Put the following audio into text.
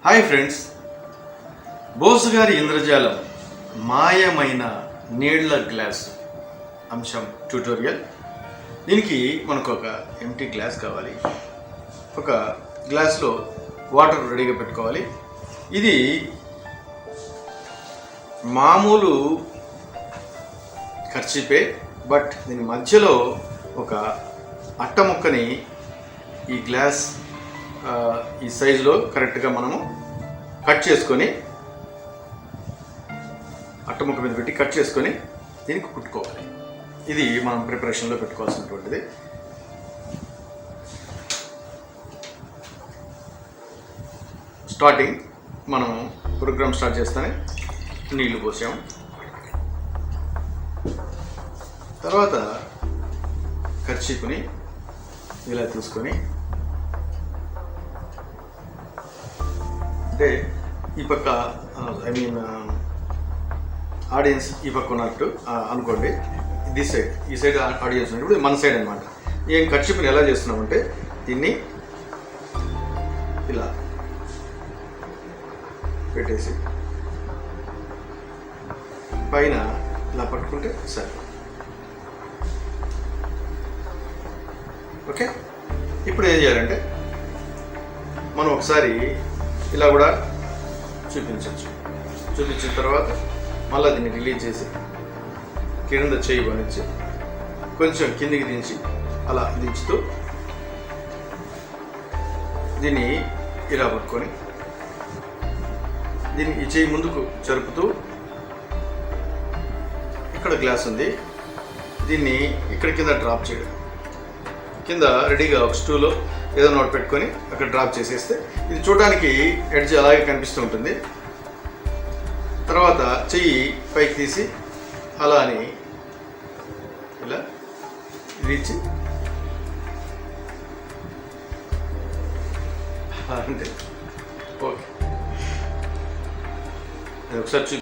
Hi friends, Bose గారి ఇంద్రజాలం మాయమైన నీళ్ల glass అంశం ట్యూటోరియల్. దీనికి మనకు ఒక ఎంటీ గ్లాస్ కావాలి. ఒక గ్లాస్లో వాటర్ రెడీగా పెట్టుకోవాలి. ఇది మామూలు ఖర్చీపే, బట్ దీని మధ్యలో ఒక అట్ట ముక్కని ఈ గ్లాస్ ఈ సైజులో కరెక్ట్గా మనము కట్ చేసుకొని అట్టముక్క మీద పెట్టి కట్ చేసుకొని దీనికి కుట్టుకోవాలి. ఇది మనం ప్రిపరేషన్లో పెట్టుకోవాల్సినటువంటిది. స్టార్టింగ్ మనం ప్రోగ్రామ్ స్టార్ట్ చేస్తేనే నీళ్లు పోసాము. తర్వాత కర్చీపుని ఇలా తీసుకొని, అంటే ఈ పక్క ఆడియన్స్ ఈ పక్క ఉన్నట్టు అనుకోండి. ఈ సైడ్ ఆడియన్స్ ఉన్నప్పుడు మన సైడ్ అనమాట. ఈ కర్చీపుని ఎలా చేస్తున్నామంటే దీన్ని ఇలా పెట్టేసి పైన ఇలా పట్టుకుంటే సరే. ఓకే, ఇప్పుడు ఏం చేయాలంటే మనం ఒకసారి ఇలా కూడా చూపించవచ్చు. చూపించిన తర్వాత మళ్ళీ దీన్ని రిలీజ్ చేసి కింద చేయి వనిచ్చి కొంచెం కిందికి దించి అలా దించుతూ దీన్ని ఇలా పట్టుకొని దీన్ని ఈ చేయి ముందుకు జరుపుతూ, ఇక్కడ గ్లాస్ ఉంది, దీన్ని ఇక్కడ కింద డ్రాప్ చేయడం. కింద రెడీగా ఒక స్టూలో ఏదైనా ఒకటి పెట్టుకొని అక్కడ డ్రాప్ చేసేస్తే ఇది చూడడానికి ఎడ్జ్ అలాగే కనిపిస్తూ ఉంటుంది. తర్వాత చెయ్యి పైకి తీసి అలా అని ఇలా ఇచ్చి అంటే ఓకే. అది ఒకసారి